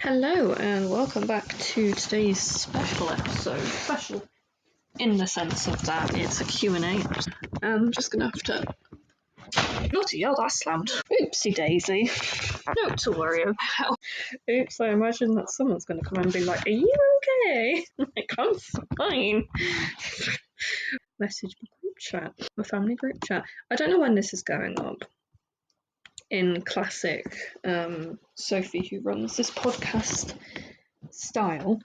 Hello and welcome back to today's special episode. Special in the sense of that it's a Q&A. I'm just gonna have to... Bloody hell, that slammed. Oopsie daisy. No to worry about. Oops, I imagine that someone's gonna come and be like, are you okay? Like, I'm fine. Message my group chat, my family group chat. I don't know when this is going up. In classic Sophie, who runs this podcast style,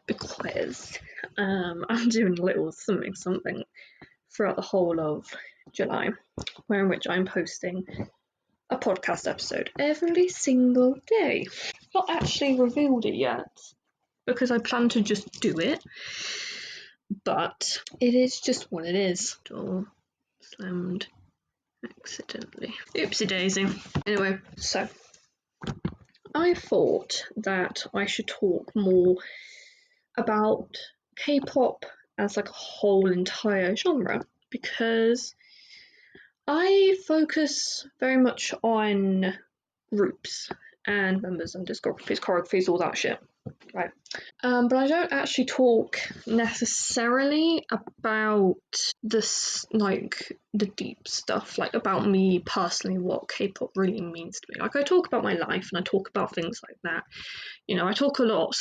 because I'm doing a little something throughout the whole of July, in which I'm posting a podcast episode every single day. Not actually revealed it yet, because I plan to just do it, but it is just what it is. Door slammed accidentally. Oopsie daisy. Anyway, so I thought that I should talk more about K-pop as like a whole entire genre, because I focus very much on groups and members and discographies, choreographies, all that shit, right? But I don't actually talk necessarily about this, like, the deep stuff, like about me personally, what K-pop really means to me. Like, I talk about my life and I talk about things like that. You know, I talk a lot.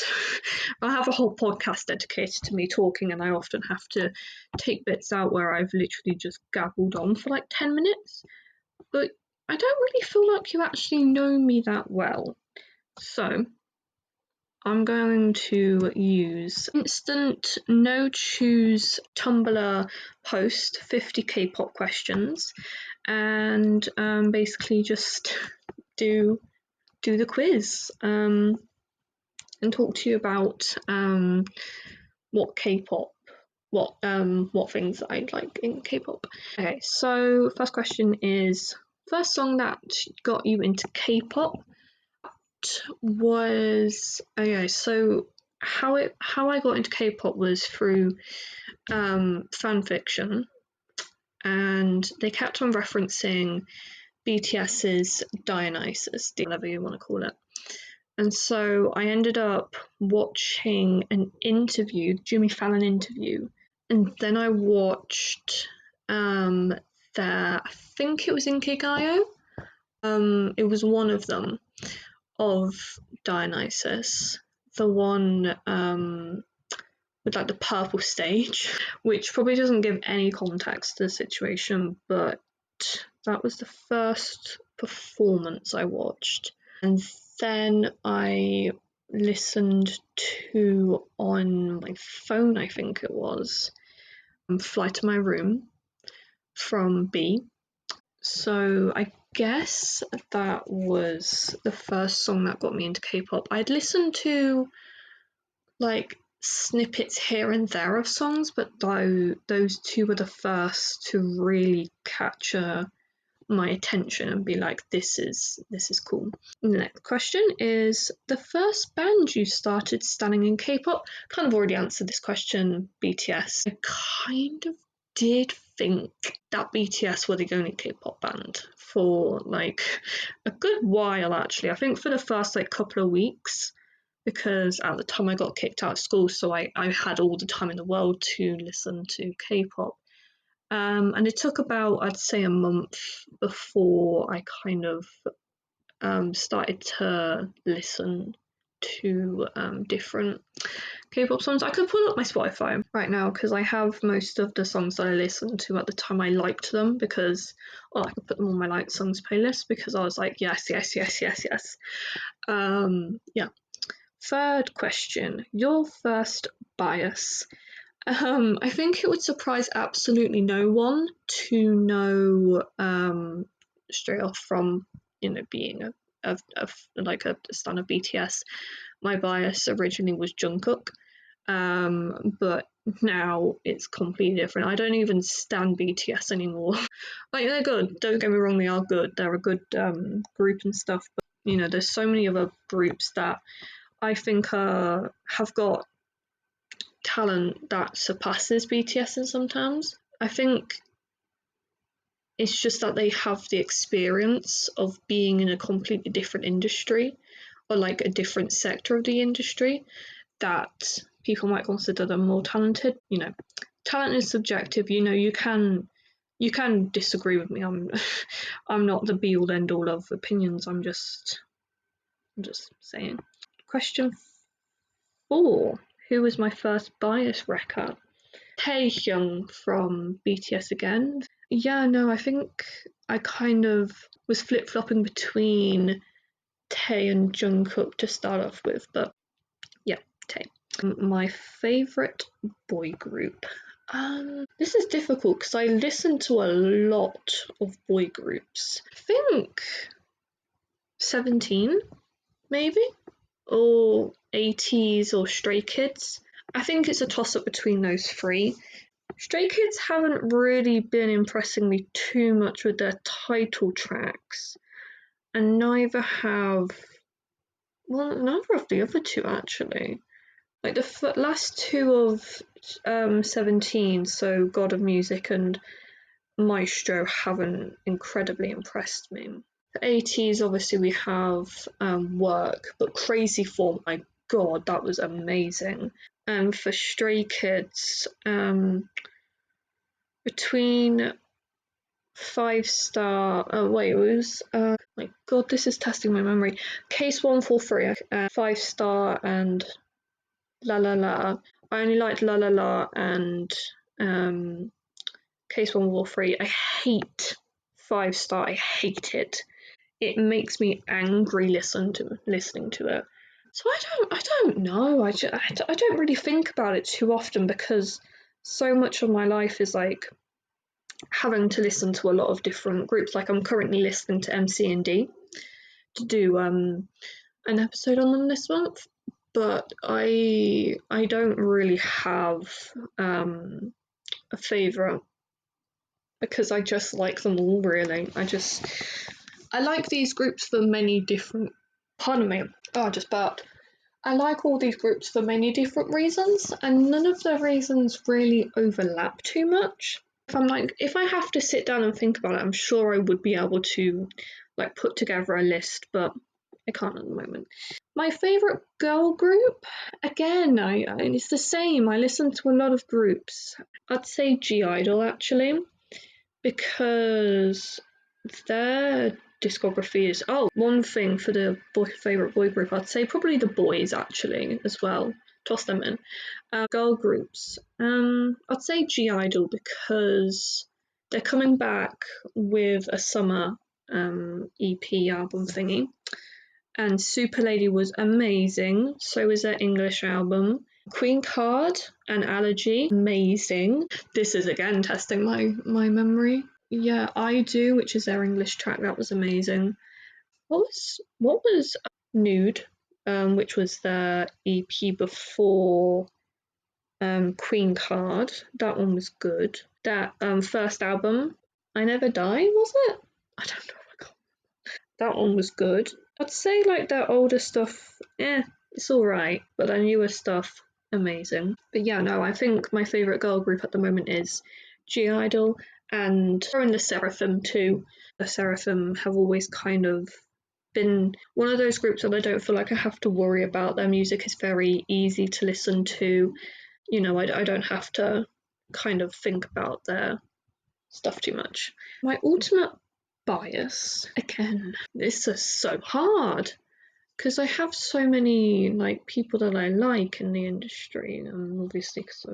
I have a whole podcast dedicated to me talking, and I often have to take bits out where I've literally just gabbled on for like 10 minutes. But I don't really feel like you actually know me that well. So I'm going to use instant no-choose Tumblr post 50 K-pop questions, and basically just do the quiz and talk to you about what K-pop, what things I like in K-pop. Okay, so first question is, first song that got you into K-pop was... okay, so how I got into K-pop was through fan fiction, and they kept on referencing BTS's Dionysus, whatever you want to call it. And so I ended up watching an interview, Jimmy Fallon interview, and then I watched I think it was Inkigayo. It was one of them, of Dionysus, the one with like the purple stage, which probably doesn't give any context to the situation, but that was the first performance I watched. And then I listened to, on my phone I think it was, Fly to My Room from B. So I guess that was the first song that got me into K-pop. I'd listened to like snippets here and there of songs, but those two were the first to really capture my attention and be like, this is cool. The next question is, the first band you started standing in K-pop? Kind of already answered this question, BTS. I kind of did think that BTS were the only K-pop band for like a good while, actually. I think for the first like couple of weeks, because at the time I got kicked out of school, so I had all the time in the world to listen to K-pop. And it took about, I'd say, a month before I kind of started to listen to different K-pop songs. I could pull up my Spotify right now because I have most of the songs that I listened to at the time. I liked them because, I could put them on my liked songs playlist because I was like, yes. Yeah. Third question, your first bias. I think it would surprise absolutely no one to know straight off from, you know, being a stan of BTS, my bias originally was Jungkook, but now it's completely different. I don't even stan BTS anymore. Like, they're good, don't get me wrong, they are good, they're a good group and stuff, but you know, there's so many other groups that I think have got talent that surpasses BTS in sometimes. I think it's just that they have the experience of being in a completely different industry, or like a different sector of the industry that people might consider them more talented. You know, talent is subjective. You know, you can disagree with me. I'm not the be all end all of opinions. I'm just saying. Question 4. Who was my first bias wrecker? Taehyung from BTS again. Yeah, no, I think I kind of was flip-flopping between Tae and Jungkook to start off with, but yeah, Tae. My favourite boy group. This is difficult because I listen to a lot of boy groups. I think 17, maybe? Or 80s or Stray Kids. I think it's a toss-up between those 3. Stray Kids haven't really been impressing me too much with their title tracks, and neither of the other 2 actually. Like the last 2 of 17, so God of Music and Maestro, haven't incredibly impressed me. The 80s, obviously we have Work, but Crazy 4, my God, that was amazing. And for Stray Kids, between 5-star, it was, my God, this is testing my memory. Case 143, 5-star, and La La La. I only liked La La La and Case 143. I hate 5-star. I hate it. It makes me angry listening to it. So I don't know. I don't really think about it too often because so much of my life is like having to listen to a lot of different groups. Like I'm currently listening to MC&D to do an episode on them this month, but I don't really have a favourite because I just like them all really. I like these groups for many different. Pardon me. Oh, I just burped. I like all these groups for many different reasons, and none of the reasons really overlap too much. If I have to sit down and think about it, I'm sure I would be able to like put together a list, but I can't at the moment. My favourite girl group, again, it's the same. I listen to a lot of groups. I'd say G-Idol actually, because their discography is one thing for the favourite boy group. I'd say probably the boys actually as well. Toss them in. Girl groups. I'd say G-Idol because they're coming back with a summer EP album thingy. And Super Lady was amazing. So was their English album. Queen Card and Allergy, amazing. This is again testing my memory. Yeah, I Do, which is their English track, that was amazing. What was Nude, which was their EP before Queen Card. That one was good. That first album, I Never Die, was it? I don't know. That one was good. I'd say like their older stuff, it's alright, but their newer stuff, amazing. But yeah, no, I think my favourite girl group at the moment is G-Idol, and they're in the Seraphim too. The Seraphim have always kind of been one of those groups that I don't feel like I have to worry about. Their music is very easy to listen to. You know, I don't have to kind of think about their stuff too much. My ultimate bias, again, this is so hard because I have so many like people that I like in the industry, and obviously because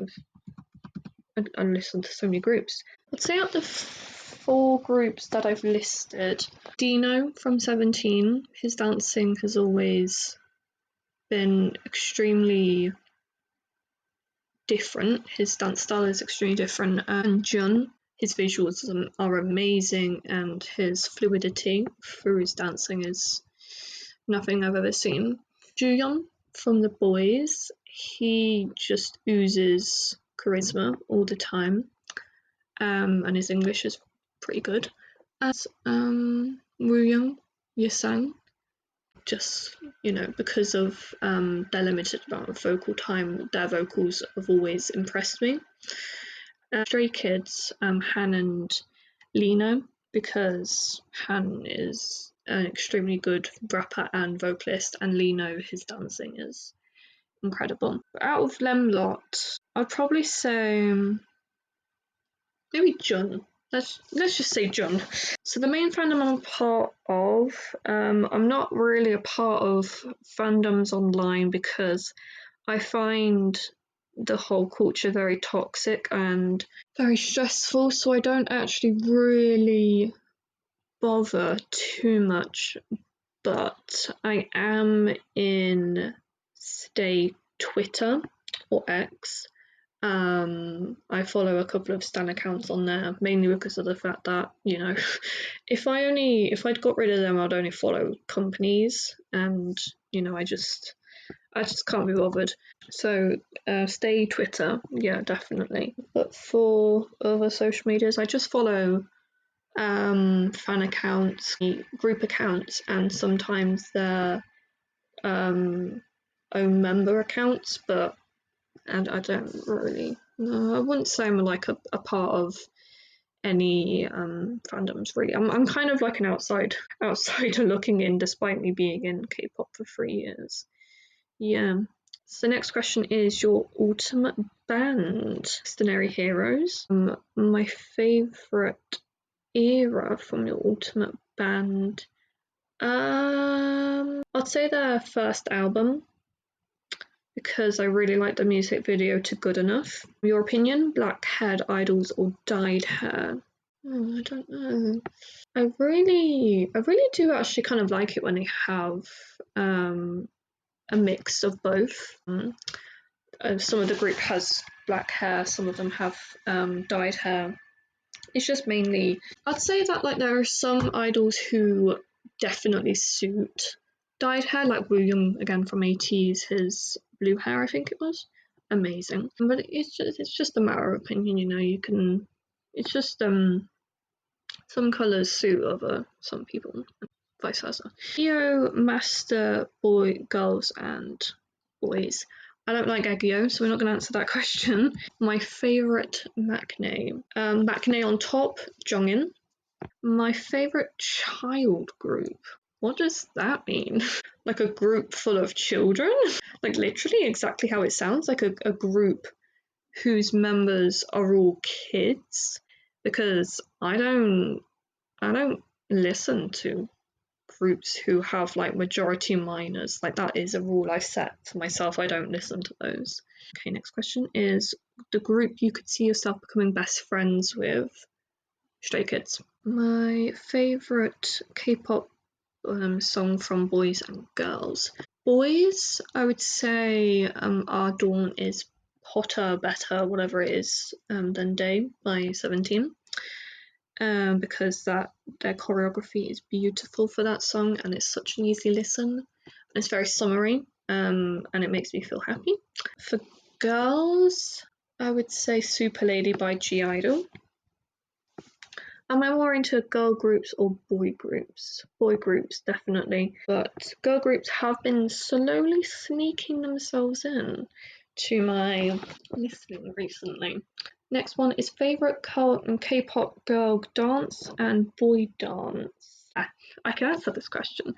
I listen to so many groups. I'd say out the 4 groups that I've listed, Dino from 17, his dancing has always been extremely different. His dance style is extremely different. And Jun, his visuals are amazing, and his fluidity through his dancing is nothing I've ever seen. Juyeon from the boys, he just oozes charisma all the time, and his English is pretty good. As Wooyoung, Yesang, just, because of their limited amount of vocal time, their vocals have always impressed me. Stray Kids, Han and Lino, because Han is an extremely good rapper and vocalist, and Lino, his dancing is incredible. Out of them lot, I'd probably say maybe Jun. Let's just say Jun. So the main fandom I'm a part of, I'm not really a part of fandoms online because I find the whole culture very toxic and very stressful, so I don't actually really bother too much. But I am in Stay Twitter or X. I follow a couple of stan accounts on there, mainly because of the fact that, you know, if I'd got rid of them, I'd only follow companies, and you know, I just can't be bothered. So stay Twitter, yeah, definitely. But for other social medias, I just follow fan accounts, group accounts, and sometimes their own member accounts. But and I don't really. No, I wouldn't say I'm like a part of any fandoms really. I'm kind of like an outsider looking in, despite me being in K-pop for 3 years. Yeah. So the next question is your ultimate band. Extraordinary Heroes. My favourite era from your ultimate band. I'd say their first album because I really like the music video to Good Enough. Your opinion, black haired idols or dyed hair? Oh, I don't know. I really do actually kind of like it when they have a mix of both. Some of the group has black hair, some of them have dyed hair. It's just mainly, I'd say that like there are some idols who definitely suit dyed hair, like William again from ATEEZ, his blue hair, I think it was, amazing. But it's just a matter of opinion, you know. You can, it's just some colours suit other some people, vice versa. Geo, master, boy, girls, and boys. I don't like Aegyo, so we're not going to answer that question. My favourite maknae. Maknae on top, Jongin. My favourite child group. What does that mean? Like a group full of children? Like literally exactly how it sounds, like a group whose members are all kids? Because I don't listen to groups who have like majority minors. Like that is a rule I've set for myself. I don't listen to those. Okay, next question is the group you could see yourself becoming best friends with. Stray Kids. My favourite K-pop song from boys and girls. Boys, I would say Our Dawn is hotter, better, whatever it is, than Day by 17. Because their choreography is beautiful for that song, and it's such an easy listen. It's very summery, and it makes me feel happy. For girls, I would say Super Lady by G-Idol. Am I more into girl groups or boy groups? Boy groups, definitely. But girl groups have been slowly sneaking themselves in to my listening recently. Next one is favourite K-pop girl dance and boy dance. I can answer this question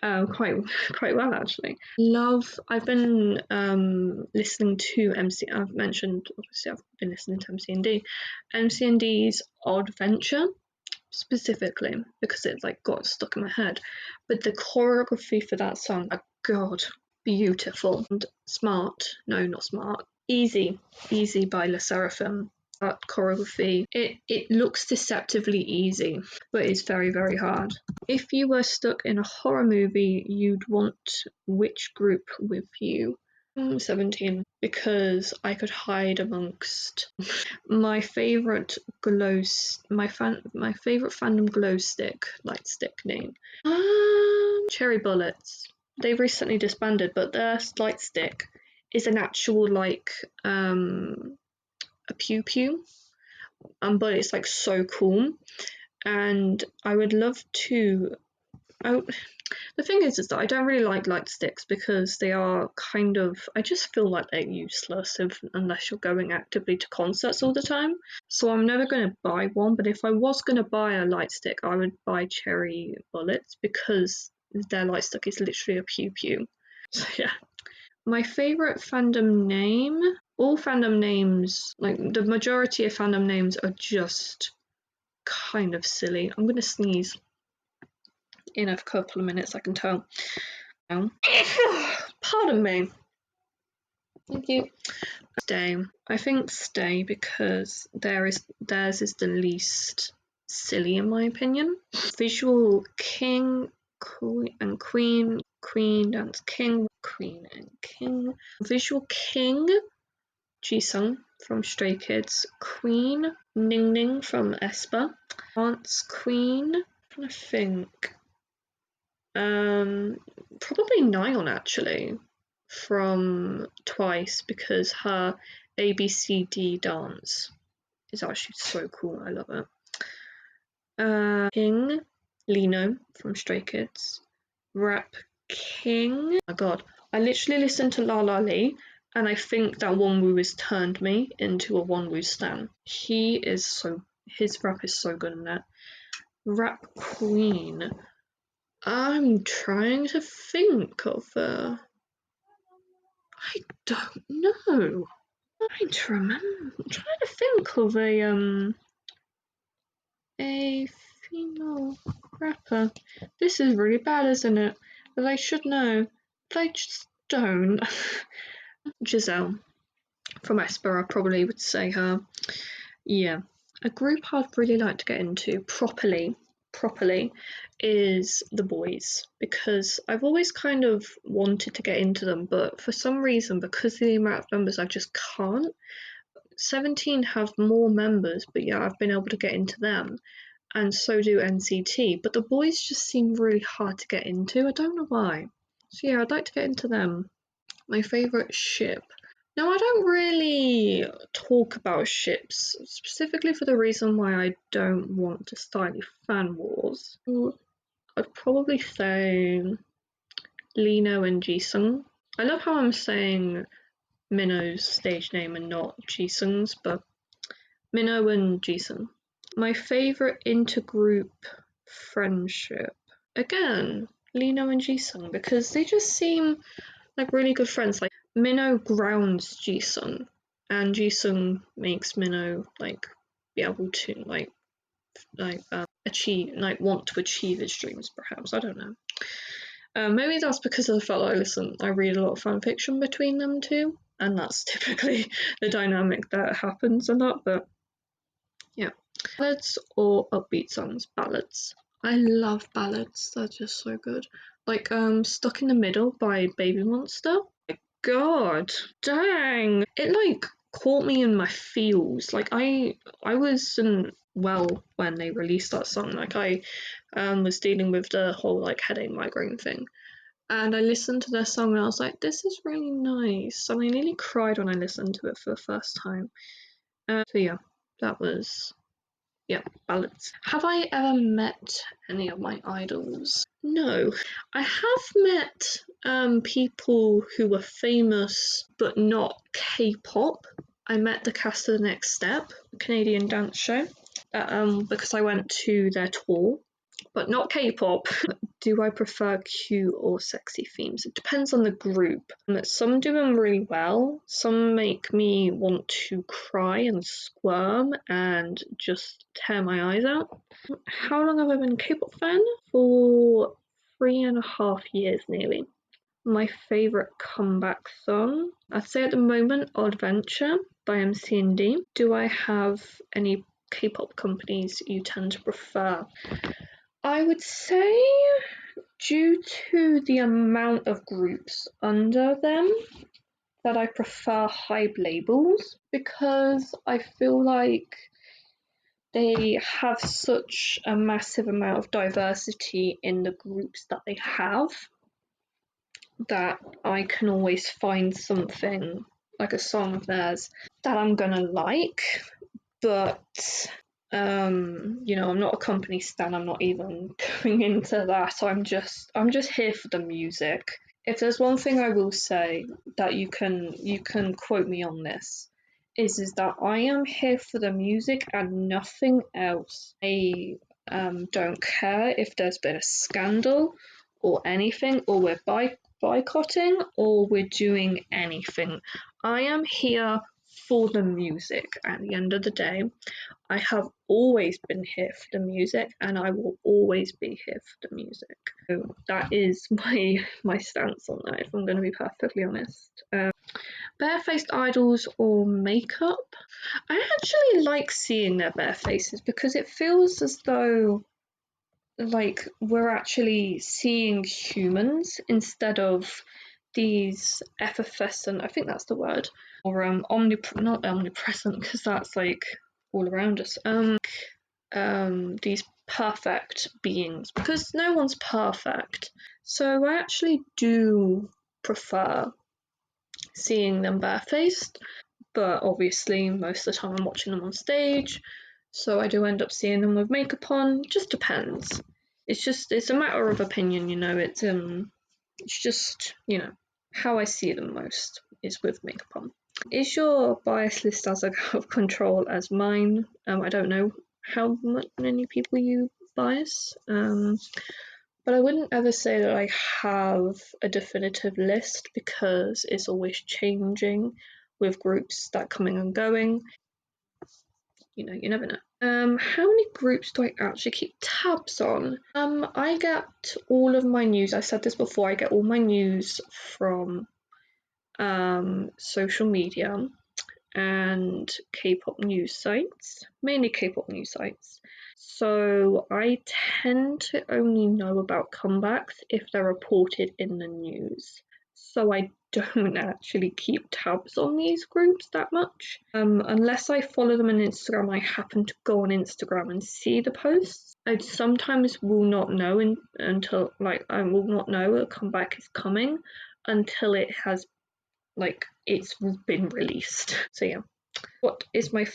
quite well actually. I've been listening to MC. I've mentioned obviously I've been listening to MC&D. MC&D's Odd Venture specifically because it like got stuck in my head. But the choreography for that song, oh God, beautiful and smart. No, not smart. Easy by Le Seraphim. That choreography, it looks deceptively easy, but it's very, very hard. If you were stuck in a horror movie, you'd want which group with you? 17, because I could hide amongst my favorite my favorite fandom glow stick, light stick name. Cherry Bullets. They recently disbanded, but their light stick is an actual like a pew pew, but it's like so cool, and I would love to. The thing is that I don't really like light sticks because they are kind of, I just feel like they're useless unless you're going actively to concerts all the time. So I'm never going to buy one, but if I was going to buy a light stick, I would buy Cherry Bullets because their light stick is literally a pew pew. So yeah. My favourite fandom name, all fandom names, like the majority of fandom names are just kind of silly. I'm going to sneeze in a couple of minutes, I can tell. Pardon me. Thank you. Stay. I think Stay because theirs is the least silly in my opinion. Visual King, Queen and Queen, Queen Dance King, Queen and King. Visual King, Jisung from Stray Kids, Queen, Ning Ning from aespa, Dance Queen. I'm trying to think. Probably Nyon actually from Twice because her ABCD dance is actually so cool. I love it. King Lino from Stray Kids, Rap King. Oh my god, I literally listened to La La Lee and I think that Wonwoo has turned me into a Wonwoo stan. His rap is so good in that. Rap Queen. I'm trying to think of I don't know. I'm trying to think of a female rapper. This is really bad, isn't it? But I should know. But I just don't. Giselle from aespa, I probably would say her. Yeah. A group I'd really like to get into properly is the boys because I've always kind of wanted to get into them, but for some reason, because of the amount of members, I just can't. 17 have more members, but yeah, I've been able to get into them, and so do NCT, but the boys just seem really hard to get into. I don't know why. So yeah, I'd like to get into them. My favourite ship. No, I don't really talk about ships, specifically for the reason why I don't want to start any fan wars. I'd probably say Lino and Jisung. I love how I'm saying Minho's stage name and not Jisung's, but Minho and Jisung. My favourite intergroup friendship. Again, Lino and Jisung, because they just seem like really good friends. Like Minho grounds Jisung, and Jisung makes Minho like be able to achieve, like want to achieve his dreams. Perhaps I don't know. Maybe that's because of the fact that I read a lot of fan fiction between them two, and that's typically the dynamic that happens a lot. But yeah, ballads or upbeat songs? Ballads. I love ballads. They're just so good. Like "Stuck in the Middle" by Baby Monster. God, dang! It like caught me in my feels. Like I wasn't well when they released that song. Like I was dealing with the whole like headache migraine thing. And I listened to their song and I was like, this is really nice. And I nearly cried when I listened to it for the first time. So yeah, that was ballads. Have I ever met any of my idols? No. I have met people who were famous but not K-pop. I met the cast of The Next Step, a Canadian dance show, because I went to their tour, but not K-pop. Do I prefer cute or sexy themes? It depends on the group. Some do them really well. Some make me want to cry and squirm and just tear my eyes out. How long have I been a K-pop fan? For 3.5 years nearly. My favourite comeback song? I'd say at the moment Adventure by MC&D. Do I have any K-pop companies you tend to prefer? I would say due to the amount of groups under them that I prefer HYBE labels because I feel like they have such a massive amount of diversity in the groups that they have that I can always find something like a song of theirs that I'm gonna like, but You know, I'm not a company stan, I'm not even going into that. I'm just here for the music. If there's one thing I will say that you can quote me on this, is that I am here for the music and nothing else. I don't care if there's been a scandal or anything, or we're boycotting, or we're doing anything. I am here for the music at the end of the day. I have always been here for the music, and I will always be here for the music. So that is my stance on that, if I'm going to be perfectly honest. Barefaced idols or makeup? I actually like seeing their bare faces because it feels as though like we're actually seeing humans instead of these effervescent, I think that's the word, or not omnipresent because that's like all around us. These perfect beings, because no one's perfect. So I actually do prefer seeing them barefaced, but obviously most of the time I'm watching them on stage, so I do end up seeing them with makeup on. It just depends. It's a matter of opinion, you know. It's just, you know, how I see them most is with makeup on. Is your bias list as out of control as mine? I don't know how many people you bias, but I wouldn't ever say that I have a definitive list because it's always changing with groups that coming and going. You know, you never know. How many groups do I actually keep tabs on? I get all of my news. I said this before. I get all my news from social media and K-pop news sites, mainly K-pop news sites. So I tend to only know about comebacks if they're reported in the news. So I don't actually keep tabs on these groups that much. Unless I follow them on Instagram, I happen to go on Instagram and see the posts. I sometimes will not know until I will not know a comeback is coming until it has it's been released. So yeah. What is my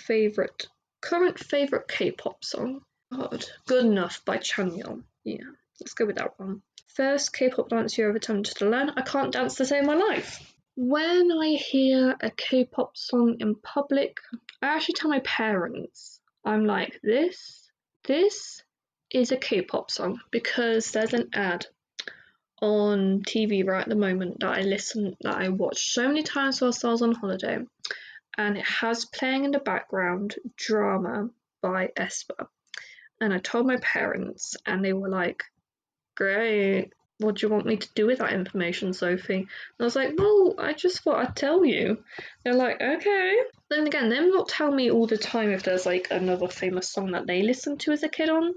current favorite K-pop song? God, Good Enough by Chanyeol. Yeah, let's go with that one. First K-pop dance you ever attempted to learn? I can't dance to save my life. When I hear a K-pop song in public, I actually tell my parents. I'm like, this is a K-pop song because there's an ad on TV right at the moment that I watched so many times whilst I was on holiday, and it has playing in the background Drama by aespa. And I told my parents, and they were like, great, what do you want me to do with that information, Sophie? And I was like, well, I just thought I'd tell you. They're like, okay. Then again, them not tell me all the time if there's like another famous song that they listened to as a kid on.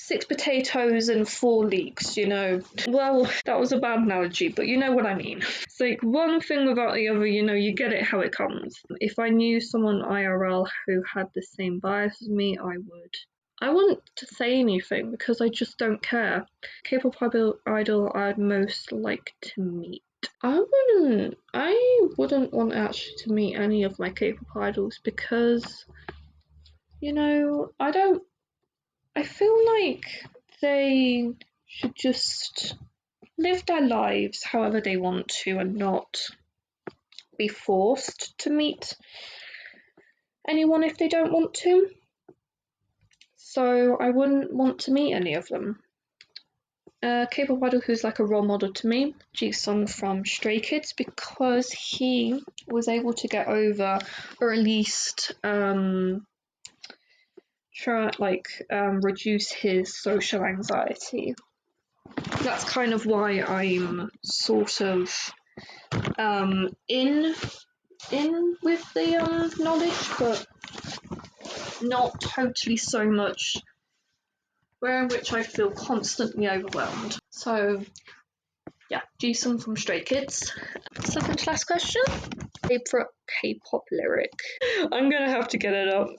6 potatoes and 4 leeks, you know. Well, that was a bad analogy, but you know what I mean. It's like one thing without the other, you know, you get it how it comes. If I knew someone IRL who had the same bias as me, I would. I wouldn't say anything because I just don't care. K-pop idol I'd most like to meet. I wouldn't want actually to meet any of my K-pop idols because, you know, I feel like they should just live their lives however they want to and not be forced to meet anyone if they don't want to. So I wouldn't want to meet any of them. K-pop idol who's like a role model to me, Jisung from Stray Kids, because he was able to get over, or at least reduce his social anxiety. That's kind of why I'm sort of in with the knowledge, but not totally so much where in which I feel constantly overwhelmed. So yeah, Jisung from Stray Kids. Second to last question. Favorite K-pop lyric. I'm gonna have to get it up.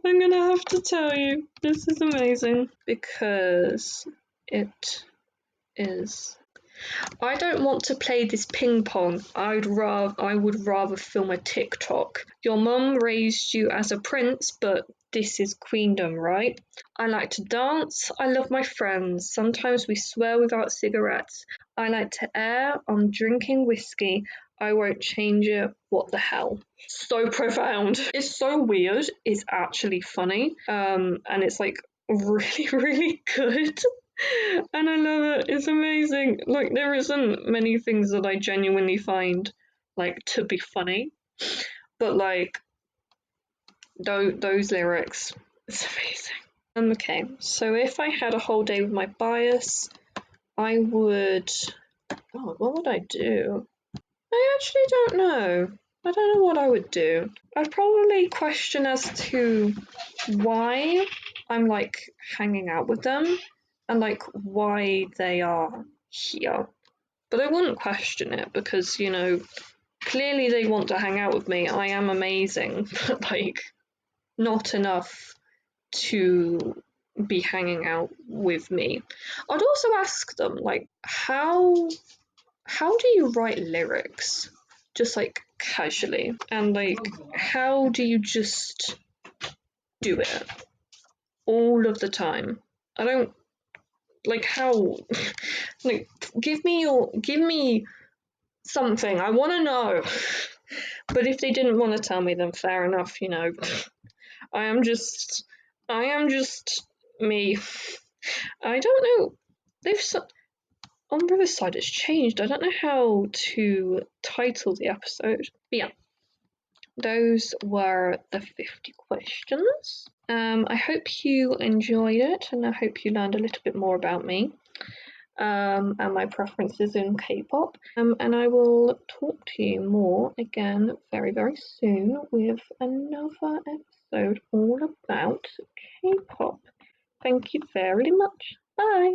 I'm gonna have to tell you. This is amazing because it is. I don't want to play this ping pong. I would rather film a TikTok. Your mum raised you as a prince, but This is queendom, right? I like to dance. I love my friends. Sometimes we swear without cigarettes. I like to err on drinking whiskey. I won't change it. What the hell? So profound. It's so weird. It's actually funny. And it's like really, really good. And I love it. It's amazing. Like, there isn't many things that I genuinely find like to be funny, but like those lyrics, it's amazing. Okay, so if I had a whole day with my bias, I would. God, what would I do? I actually don't know. I don't know what I would do. I'd probably question as to why I'm like hanging out with them and like why they are here. But I wouldn't question it because, you know, clearly they want to hang out with me. I am amazing, but like not enough to be hanging out with me. I'd also ask them like how do you write lyrics just like casually, and like how do you just do it all of the time? I don't like how like give me something. I want to know. But if they didn't want to tell me, then fair enough, you know. I am just me. I don't know. They've on Riverside it's changed. I don't know how to title the episode. But yeah, those were the 50 questions. I hope you enjoyed it, and I hope you learned a little bit more about me. And my preferences in K-pop. And I will talk to you more again very, very soon with another episode all about K-pop. Thank you very much. Bye.